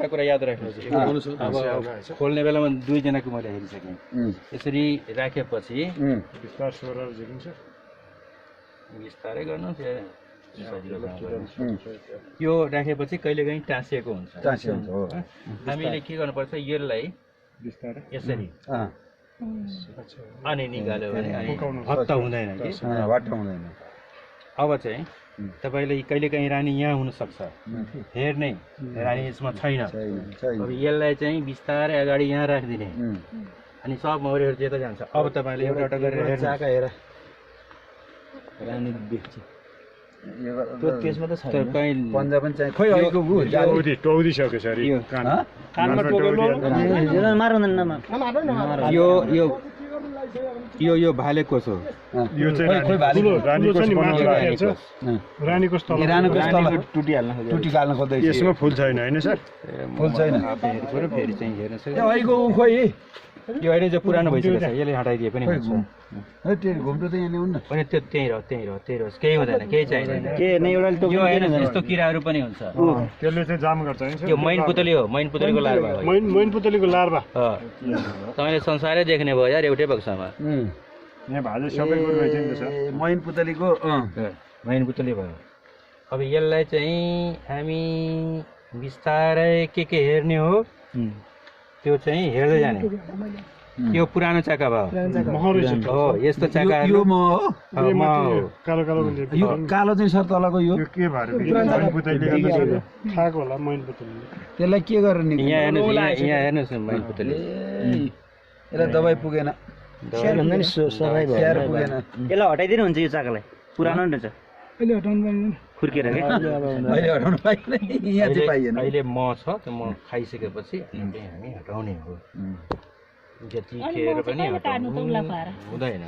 कुरा याद राख्नुहोस् अब खोल्ने बेलामा दुईजनाको मैले हेरिसकेँ यसरी राखेपछि बिस्तार स्वरहरू झिकिन्छ बिस्तारै गर्नु यो राखेपछि कहिलेकाहीँ टाँसिएको हुन्छ हामीले के गर्नुपर्छ यसलाई बिस्तारै यसरी अनि निकाल्यो भने हत्ता हुँदैन कि अब चाहिँ तपाईँले कहिलेकाहीँ रानी यहाँ हुनसक्छ हेर्ने रानी यसमा छैन अब यसलाई चाहिँ बिस्तारै अगाडि यहाँ राखिदिने अनि सब मौरीहरू त्यता जान्छ अब तपाईँले एउटा एउटा गरेर हेर रानी देख्छ त्यो त्यसमा त छैन तपाईँ पन्जा पनि चाहिँ खोइ अहिलेको टौदिसक्यो सर कानमा यो भाले कोस हो यो चाहिँ रानीको टुटी गाल्न खोज्दैछ यसमा फुल छैन होइन सर फुल छैन फेरि चाहिँ हेर्न सक्छ अहिलेको खोइ यो अहिले चाहिँ पुरानो भइसकेको छ यसले हटाइदिए पनि हुन्छ घुम्टो त यहाँ ल्याउनु न पनि त्यो त्यहीँ रह केही हुँदैन केही चाहिँदैन के नै एउटा यो हेर्नुहोस् यस्तो किराहरू पनि हुन्छ त्यसले चाहिँ जाम गर्छ होइन यो मैन पुतली हो मैन पुतलीको लार्भा हो मैन पुतलीको लार्भा तपाईँले संसारै देख्ने भयो यार एउटै बक्सामा यहाँ भाजु सबै कुरो रहेछ नि त सर मैन पुतलीको मैन पुतली भयो अब यसलाई चाहिँ हामी बिस्तारै के हेर्ने हो त्यो चाहिँ हेर्दै जाने यो पुरानो चाका भयो हो यस्तो चाका यो म हो कालो कालो यो कालो चाहिँ सर तलको यो के भएर मैन पुतलीले गर्दा खाएको होला मैन पुतलीले त्यसलाई के गरेर यहाँ हेर्नुहोस् न मैन पुतली यसलाई दबाई पुगेन स्याहार हुन्छ नि सराई भयो स्याहार पुगेन यसलाई हटाइदिनु हुन्छ यो चाकालाई पुरानो नि रहेछ अहिले हटाउनु पाइँदैन खुर्केर क्या अहिले हटाउनु पाइएन यहाँ चाहिँ पाइएन अहिले म छ त्यो म खाइसकेपछि हामी हटाउने हो जतिखेर पनि हुँदैन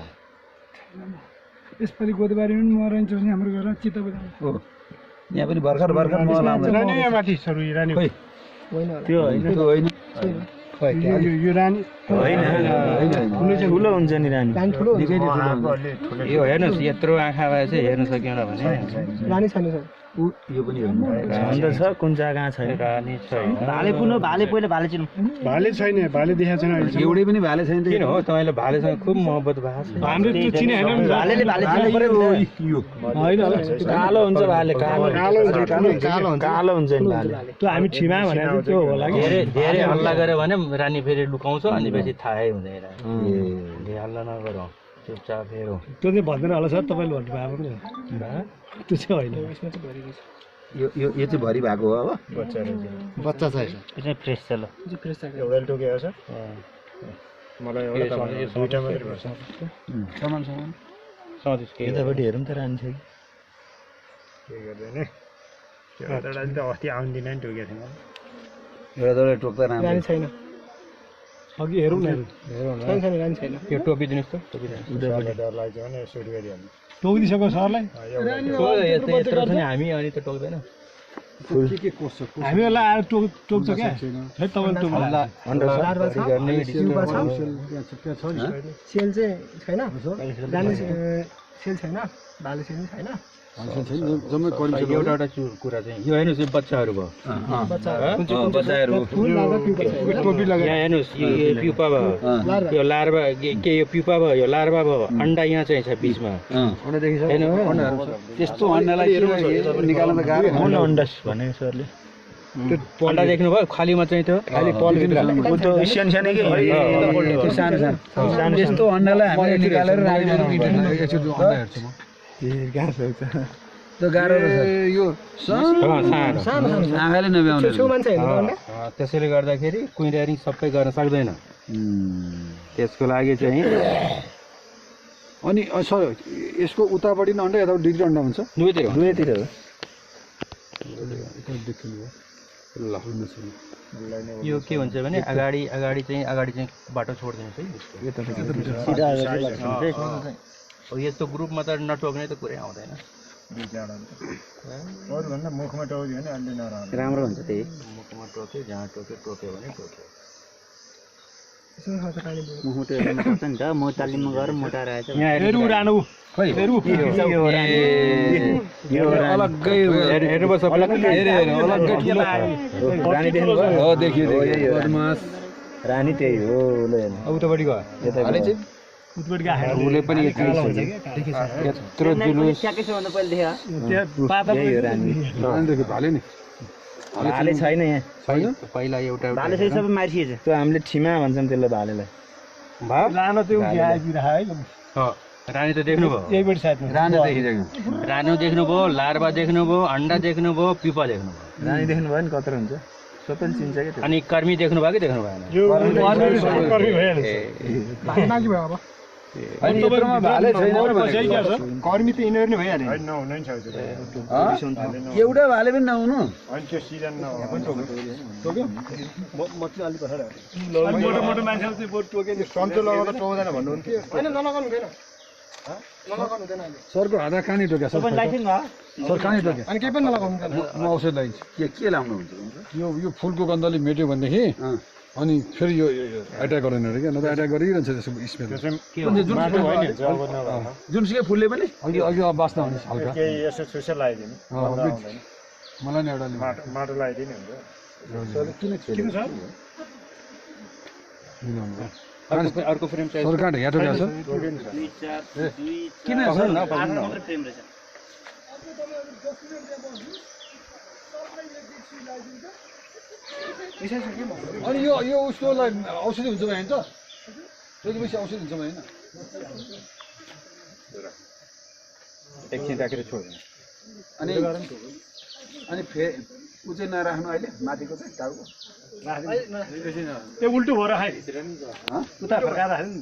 यसपालि गोदबारी पनि मराइन्छ भने हाम्रो घर चित्त हो यहाँ पनि भर्खर माथि सर रानी त्यो होइन यो रानी ठुलो हुन्छ नि रानी यो हेर्नुहोस् यत्रो आँखा भए चाहिँ हेर्न सकेन भने रानी छैन सर यो पनि हो छ कुन जग्गा छैन रानी छैन भाले पुनो भाले पहिला भाले चिन्नु भाले छैन भाले देखाएको छैन अहिले एउटै पनि भाले छैन किन हो तपाईँले भालेसँग खुब मोहब्बत भएको छ हाम्रो त्यो चिने होइन भालेले भाले चिन्नु पर्यो यो होइन होला कालो हुन्छ भाले कालो कालो हुन्छ नि भाले त्यो हामी ठिमा भनेको त्यो होला कि धेरै हल्ला गऱ्यो भने रानी फेरि लुकाउँछ अनि पछि थाहै हुँदैन धेरै हल्ला नगरौँ चुपचाप हेरौँ त्यो चाहिँ भन्दैन होला सर तपाईँले भन्नुभएको पनि त्यो चाहिँ होइन यो चाहिँ भरि भएको हो अब बच्चा छ यो फ्रेस छ ल एउटा टोकेको छ मलाई एउटा दुईटा मात्रै भन्छ यतापट्टि हेरौँ त रानी छ के गर्दैन एउटा त अस्ति आउने दिन नि टोकेको थिएन एउटा दौडा टोक्दा राम्रो छैन अघि हेरौँ न छैन रानी छैन यो टोपी दिनुहोस् त डर लाग्छ भने सुट गरिहाल्नु टोकिदिसक्यो सरलाई यत्रो छ नि हामी अनि त टोक्दैन के कोस हामीहरूलाई आएर टोक्छ क्या है तपाईँले सेल चाहिँ छैन रानी सेल छैन भाले सेल छैन एउटा कुरा चाहिँ यो हेर्नुहोस् यो बच्चाहरू भयो बच्चाहरू यहाँ हेर्नुहोस् यो प्युपा भयो यो लार्भा के यो प्युपा भयो यो लार्भा भयो अन्डा यहाँ चाहिँ छ बिचमा त्यस्तो अन्डालाई निकाल्न त गाह्रो अन्डा भनेको सरले अन्डा देख्नुभयो खालीमा चाहिँ त्यो खाली पलभित्र सानो त्यस्तो अन्डालाई हामीले निकालेर त्यो गाह्रो रहेछ यो आँखाले नभ्याउने त्यसैले गर्दाखेरि कुइरारी सबै गर्न सक्दैन त्यसको लागि चाहिँ अनि सर यसको उतापट्टि नै अन्डा यतापट्टि डिग्री अन्डा हुन्छ दुवैतिर दुवैतिर हो ल यो के हुन्छ भने अगाडि चाहिँ बाटो छोडिदिनुहोस् है अब यस्तो ग्रुपमा त नटोक्ने त कुरै आउँदैन अरूभन्दा मुखमा टोक्यो भने अलि नराम्रो राम्रो हुन्छ त्यही मुखमा टोक्यो जहाँ टोक्यो भने टोक्यो मुखमा टोकेर टोक्छ नि त मोटालीमा गएर मोटाएर आएछ रानी त्यही हो उतापट्टि गयो उसले पनि यत्रो जुलुस भाले छैन यहाँ पहिला एउटा भाले चाहिँ सबै मारिसिएछ त्यो हामीले ठिमा भन्छौँ त्यसलाई भालेलाई रानी त देख्नुभयो रानी देख्नुभयो लार्वा देख्नुभयो अन्डा देख्नुभयो पिपा देख्नुभयो रानी देख्नुभयो नि कत्रो हुन्छ सबैले चिन्छ क्या अनि कर्मी देख्नुभयो कि देख्नु भएन कर्मी त यिनीहरू नै भइहाल्यो नहुनै छ एउटा भाले पनि नहुनु अनि त्यो सिजन मोटो मोटो मान्छेहरू चाहिँ बोट टोके नि सन्चो लगाउँदा टोक्दैन भन्नुहुन्थ्यो होइन नलगाउनु हुँदैन नलगाउनु हुँदैन सरको हात कहाँनिर टोक्या सर कहाँनिर टोक्या अनि केही पनि नलगाउनु हुँदैन म औषध लगाइन्छु के लाउनुहुन्छ यो फुलको गन्धले मेट्यो भनेदेखि अनि फेरि यो एट्याक गर्दैन अरे क्या न त एट्याक गरिरहन्छ त्यसको स्मेल जुनसुकै फुलले पनि अघि अघि बाँच्न हुने हल्का केही यसो छुसे लगाइदिनु मलाई नि एउटा माटो लगाइदिनु हुन्छ अर्को फ्रेम चाहिँ सर कहाँ यहाँ टोक्या सर किन अनि यो उसकोलाई औषधि हुन्छ भने त त्यसपछि औषधि हुन्छ भने एकछिन राखेर छोड्नु अनि फेरि ऊ चाहिँ नराख्नु अहिले माथिको चाहिँ टाउको त्यो उल्टो भएर खाइ उता फर्काएर राख्नु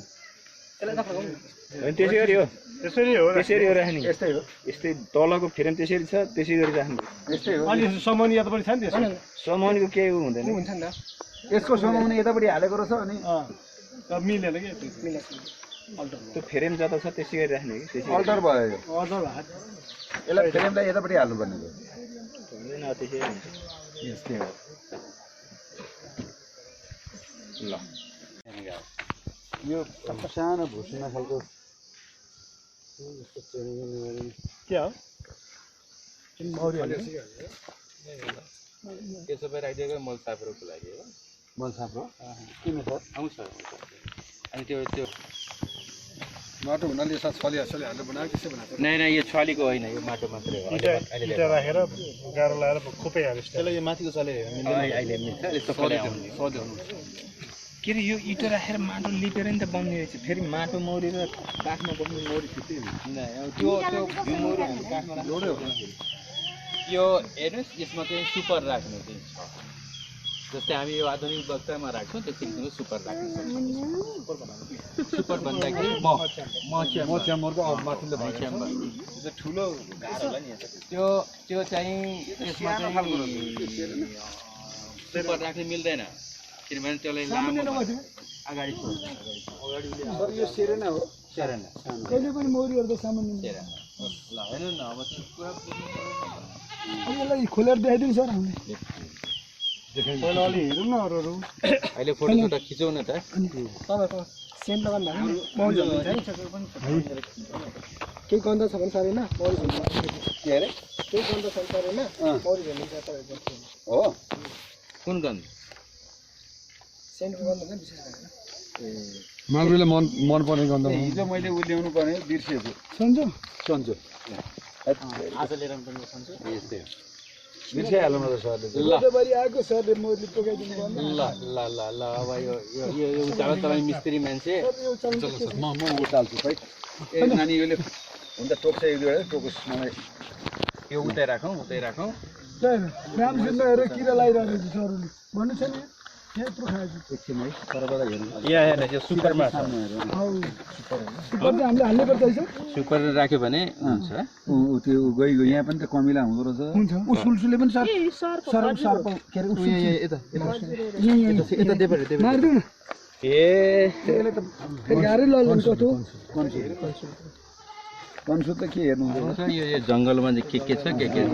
त्यसै गरी हो त्यसरी हो त्यसरी हो राख्ने यस्तै हो यस्तै तलको फ्रेम त्यसरी छ त्यसै गरी राख्नु यस्तै हो अनि समाउनु यतापट्टि छ नि त्यसमा समाउनेको केही हुँदैन हुन्छ नि त यसको समाउने यतापट्टि हालेको रहेछ अनि मिलेन कि त्यो फ्रेम जता छ त्यसै गरी राख्ने कि त्यसै अल्टर भयो यो यसलाई फ्रेमलाई यतापट्टि हाल्नुपर्ने भयो हुँदैन त्यसै हुन्छ यस्तै हो ल यो सानो भुसुना खालको के हो त्यो सबै राखिदिएको मल साप्रोको लागि हो मलसाप्रो किन सर आउँछ अनि त्यो माटो हुनाले यसमा छलिया हालेर बनाएको त्यसै बनाएको नै नै यो छलीको होइन यो माटो मात्रै हो इटा राखेर गाह्रो लगाएर खोपै हालेर त्यसलाई यो माथिको चले अहिले मिल्छ यस्तो के अरे यो इँटा राखेर माटो लिपेर नि त बन्ने रहेछ फेरि माटो मौरेर काठमा बस्ने मौरी छुट्टै त्यो काठमा यो हेर्नुहोस् यसमा चाहिँ सुपर राख्ने चाहिँ छ जस्तै हामी यो आधुनिक बक्सामा राख्छौँ त्यसरी सुपर राख्न सक्छौँ सुपर भन्दाखेरि च्याम्बरको माथिल्लो ठुलो त्यो चाहिँ यसमा चाहिँ सुपर राख्न मिल्दैन किनभने त्यसलाई लामो अगाडि सर यो सेरेना हो सेरेना कहिले पनि मौरीहरू त सामान्य सेरेना ल हेर्नु न अब पुरा यसलाई खोलेर देखाइदिनु सर हामीले पहिला अलि हेरौँ न अरू अहिले फोटो खिचौँ न त तपाईँको सेन्ट लगाउनु भएको मौरी हुन्छ केही गन्ध छ भने साह्रै न मौरी झुल्छ के अरे केही गन्ध छ भने साह्रै न मौरी झुल्छ तपाईँको हो कुन गन्ध सेन्टको गन्ध चाहिँ विशेष गरेर माग्रुले मन पर्ने गन्ध हिजो मैले उ ल्याउनु पर्ने बिर्सेछु सन्चो आज लिएर पनि सन्चो यस्तै हो बिर्साइहाल्नु न त सरले आएको सरले मौरीले टोकाइदिनु ल अब यो उचालो तपाईँ मिस्त्री मान्छे म उचाल्छु खै ए नानी योले हुन्छ टोक्छ एक दुईवटा टोकोस् मलाई यो उतै राखौँ रामसिंहहरू किरा लगाइरहेको छ सरले भन्नु छ नि यत्रो खाएको एकछिन है तरबाट हेर्नु यहाँ हेर्नु यो सुपरमा छ सुपर चाहिँ हामीले हाल्नै पर्छ है सर सुपर राख्यो भने हुन्छ ऊ त्यो गइगयो यहाँ पनि त कमिला हुँदो रहेछ ऊ सुलसुले पनि सर के अरे मारिदिउँ न ए त्यसले त फेरि गाह्रै लग्छ त्यो कन्सु त के हेर्नु यो जङ्गलमा चाहिँ के छ के छ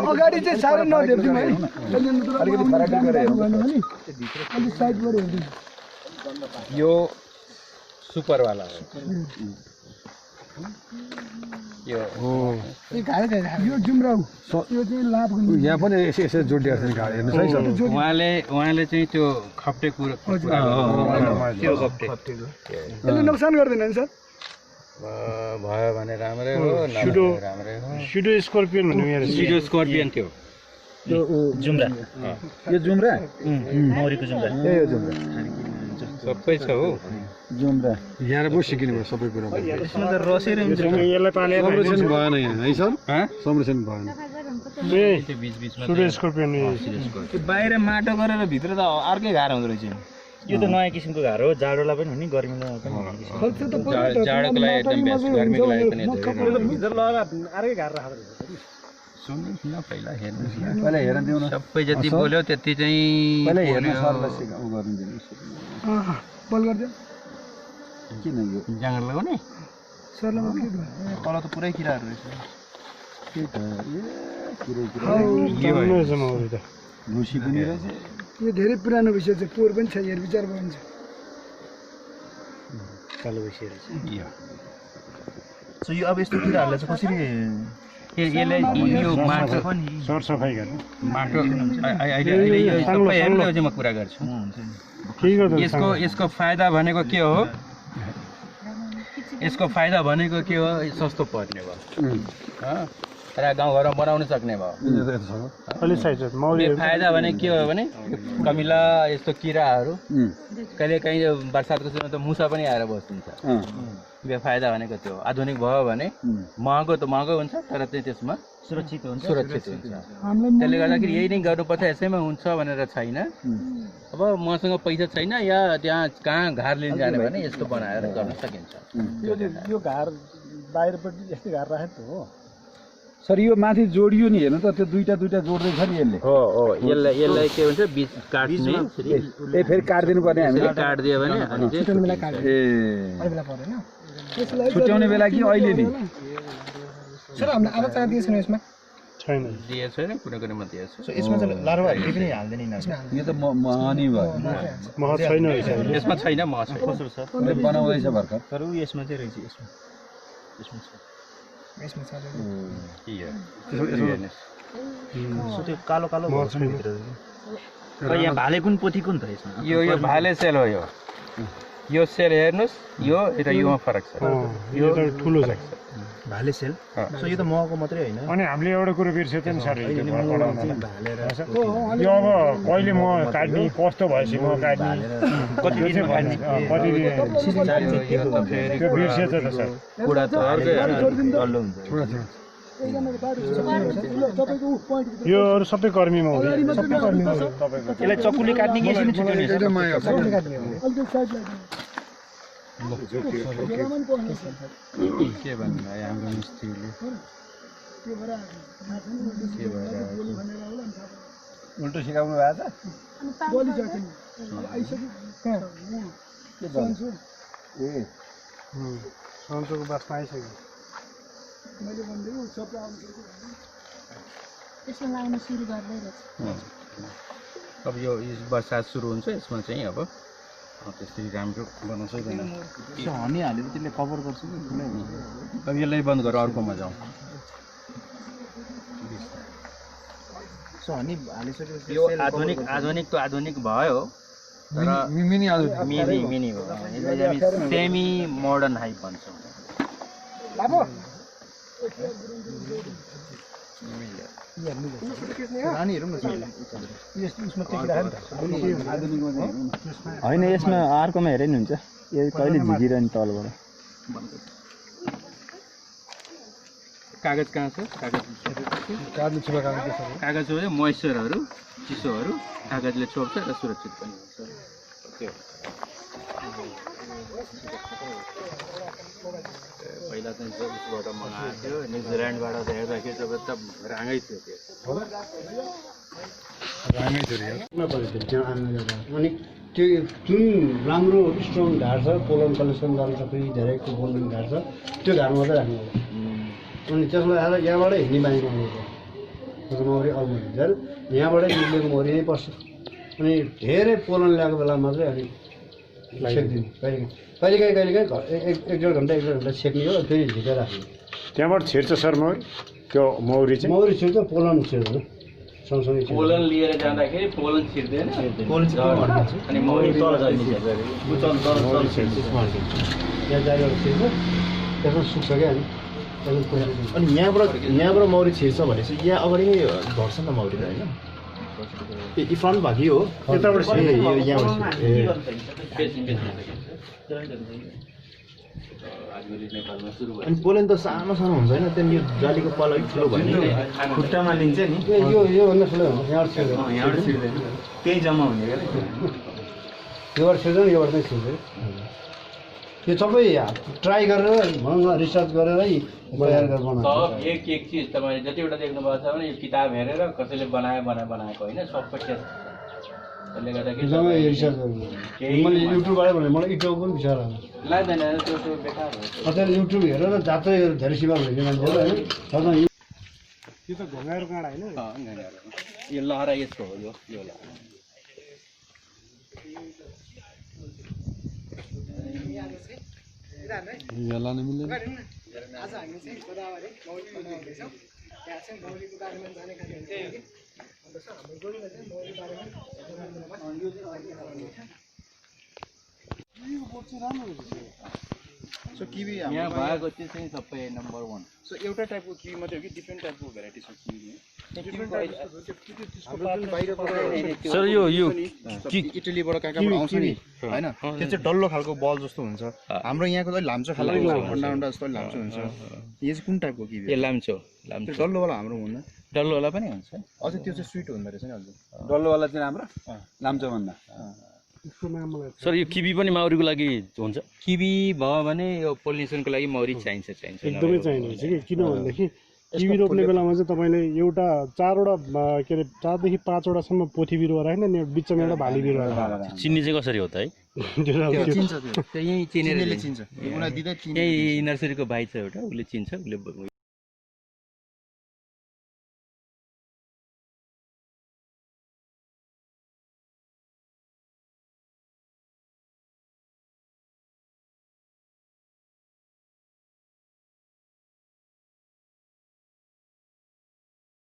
अगाडि चाहिँ साह्रै नदेख्दिउँ है अलिकति फराकिलो गरेर हेर्नु अलिक साइडबाट हेर्दिउँ यो सुपरवाला हो यो यो जुम्राउ यो चाहिँ लाभको यहाँ पनि यसो जोडिएको छ नि घाँड हेर्नुहोस् है उहाँले चाहिँ त्यो खप्टे कुरा त्यो खप्टे यसले नोक्सान गर्दैन नि सर भयो भने राम्रै हो राम्रै हो सुडो स्कर्पियन भन्ने यहाँ सिडो स्कर्पियन थियो जुम्रा यो जुम्रा मौरीको जुम्रा ए यो जुम्रा सबै छ हो जुम्रा यहाँ पो सिकिनु भयो सबै कुरा यसमा त रसेर हुन्छ यसलाई पाले संरक्षण भएन यहाँ है सर संरक्षण भएन त्यो बीच बीचमा सुडो स्कर्पियन त्यो बाहिर माटो गरेर भित्र त अर्कै गाह्रो हुँदो रहेछ यो त नयाँ किसिमको घारो हो जाडोलाई पनि हुने गर्मीलाई पनि हुने जाडोको लागि एकदम बेस्ट गर्मीको लागि पनि भित्र लगाएर अर्कै घर राखेर सुन्नुहोस् न पहिला हेर्नुहोस् न पहिला हेर्न दिउँ न सबै जति बोल्यो त्यति चाहिँ पहिला हेर्न सरलाई सिकाउ गर्नु दिनु बल गरिदियो किन यो जाँगर लगाउने सरलाई तल त पुरै किराहरू रहेछ के त ए लुसी पनि रहेछ यो धेरै पुरानो विषय चाहिँ पोहोर पनि छ हेर विचार गरिन्छ कालो भइसकेको रहेछ यो सो यो अब यस्तो किराहरूलाई चाहिँ कसरी यसले यो माटो सरसफाइ गर्ने माटो अहिले यो सबै हेर्नु चाहिँ म कुरा गर्छु यसको फाइदा भनेको के हो यसको फाइदा भनेको के हो सस्तो पर्ने भयो र गाउँघरमा बनाउन सक्ने भयो फाइदा भने के हो भने कमिला यस्तो किराहरू कहिले काहीँ बर्सातको समयमा त मुसा पनि आएर बस्नुहुन्छ यो फाइदा भनेको त्यो आधुनिक भयो भने महँगो त महँगो हुन्छ तर चाहिँ त्यसमा सुरक्षित हुन्छ त्यसले गर्दाखेरि यही नै गर्नुपर्छ यसैमा हुन्छ भनेर छैन अब मसँग पैसा छैन या त्यहाँ कहाँ घार लिन जाने भने यस्तो बनाएर गर्न सकिन्छ यो घर बाहिरपट्टि यस्तै घर राखेको हो सर यो माथि जोडियो नि हेर्नु त त्यो दुईटा जोड्दैछ नि यसले हो यसलाई के भन्छ बीच काट्ने ए फेरि काट्दिनु पर्ने हामीले काट्दियो भने अनि चाहिँ छुट्याउने बेला कि अहिले नि सर हामीले अब चाहिँ दिएछौँ यसमा छैन दिएको छैन कुनै कुनैमा दिएको छ यसमा चाहिँ लार्भाहरूले पनि हाल्दैन यो त महनी भयो मह छैन यसमा छैन म छैन बनाउँदैछ भर्खर तर ऊ यसमा चाहिँ रहेछ यसमा छ यसमा छ सो त्यो कालो कालो भित्र यहाँ भाले कुन पोथी कुन त यसमा यो भाले सेल हो यो सेल हेर्नुहोस् यो र योमा फरक छ यो त ठुलो छ भाले सेल सो यो त महको मात्रै होइन अनि हामीले एउटा कुरो बिर्सेको थियौँ सर यो अब कहिले म काट्ने कस्तो भएपछि म काट्ने कति त्यो बिर्सेछ त सर कुरा त अर्कै डल्लो हुन्छ यो अरू सबै कर्मीमा हुँदैन यसलाई चक्कुले काट्ने कि यसरी छुट्याउने के भन्नु हाम्रो मिस्त्रीले उल्टो सिकाउनु भएको छ ए सन्चोको बात पाइसक्यो त्यसमा लाउन सुरु गर्दै रहेछ अब यो बर्सात सुरु हुन्छ यसमा चाहिँ अब त्यसरी राम्रो बनाउँछ हनी हालेर त्यसले कभर गर्छ कि अब यसलाई बन्द गरेर अर्कोमा जाउँ सो हनी हालिसकेपछि यो आधुनिक त आधुनिक भयो तर मिनी मिनी हो यसलाई हामी सेमी मोडर्न हाइप भन्छौँ होइन यसमा अर्कोमा हेरे नि हुन्छ यो कहिले झिकिरहने तलबाट कागज कहाँ छ कागज हो मोइस्चरहरू चिसोहरू कागजले छोप्छ र सुरक्षित पनि हुन्छ पहिला चाहिँ उसबाट मगाएको थियो न्युजिल्यान्डबाट हेर्दाखेरि तपाईँ त राङै थियो त्यो रामै थियो त्यो जुन राम्रो स्ट्रङ घार छ पोलन कलेक्सन गर्न सक्ने धेरै पोलन घार छ त्यो घार मात्रै राख्नु होला अनि त्यसलाई आएर यहाँबाटै हिँड्ने बानी बनाउनु मौरी अलमोरी हुन्छ यहाँबाटै निक्लेको मौरी यहीँ पर्छ अनि धेरै पोलन ल्याएको बेलामा चाहिँ अनि सेक्दिने कहिलेकाहीँ एक डेढ घन्टा सेक्ने हो फेरि झिकेर राख्ने त्यहाँबाट छिर्छ सर मौरी त्यो मौरी चाहिँ मौरी छिर्छ पोलन छिर्दैन सँगसँगै पोलन लिएर जाँदाखेरि पोलन छिर्दैन अनि मौरी तल झर्ने त्यहाँ जाइरहेको छिर्छ त्यसमा सुक्छ क्या अनि यहाँबाट मौरी छिर्छ भनेपछि यहाँ अगाडि नै झर्छ नि त मौरी त होइन यी फ्रन्ट भागी हो यताबाट अनि पोलेन त सानो सानो हुन्छ होइन त्यहाँदेखि यो जालीको पाल अलिक ठुलो भयो नि खुट्टामा लिन्छ नि योभन्दा ठुलो हुन्छ यहाँबाट छिर्दैन यहाँबाट छिर्दैन त्यही जम्मा हुने क्या योबाट छिर्दैन योबाट नै छिर्छ यो सबै ट्राई गरेर भनौँ न रिसर्च गरेरै तयार गरेर बनाएको एक चिज तपाईँले जतिवटा देख्नुभएको छ भने यो किताब हेरेर कसैले बनाएको होइन सबै टेस्ट त्यसले गर्दाखेरि एकदमै रिसर्च गर्नु मैले युट्युबबाट भने मलाई युट्युब पनि विचार आयो लाग्दैन त्यो बेकार हो कतिले युट्युब हेरेर जात्रै धेरै सिकार भइदियो मान्छेहरू होइन यो त घोगाएर काँडा होइन यो लहरा यसको हो यो लहरा यसलाई नै मिल्दैन आज हामी चाहिँ गोदावरी मौरी बनाउँदैछौँ त्यहाँ चाहिँ मौरीको बारेमा जानकारी हुन्छ अन्त हाम्रो गोलीमा चाहिँ मौरी बारेमा सो किवी यहाँ भएको चाहिँ सबै नम्बर 1 सो एउटा टाइपको किवी मात्रै हो कि डिफ्रेन्ट टाइपको भेराइटिज अफ किवी सर यो इटलीबाट कहाँबाट आउँछ नि होइन त्यो चाहिँ डल्लो खालको बल जस्तो हुन्छ हाम्रो यहाँको त लाम्चो खालको अन्डा अन्डा जस्तो लाम्चो हुन्छ यो चाहिँ कुन टाइपको किवी यो लाम्चो डल्लोवाला हाम्रो हुन्न डल्लोवाला पनि हुन्छ अझ त्यो चाहिँ स्विट हुँदो रहेछ नि अझ डल्लोवाला चाहिँ राम्रो लाम्चो भन्दा सर यो किवी पनि माउरीको लागि हुन्छ किवी भयो भने यो पोलिनेसनको लागि मौरी चाहिन्छ एकदमै चाहिन्छ कि किनभनेदेखि किवी रोप्ने बेलामा चाहिँ तपाईँले एउटा 4वटा के अरे 4 देखि 5वटासम्म पोथी बिरुवा राख्ने अनि बिचमा एउटा भाली बिरुवा राख्ने चिन्ने चाहिँ कसरी हो त है यहीँ चिनेर चिन्छ यही नर्सरीको भाइ छ एउटा उसले चिन्छ उसले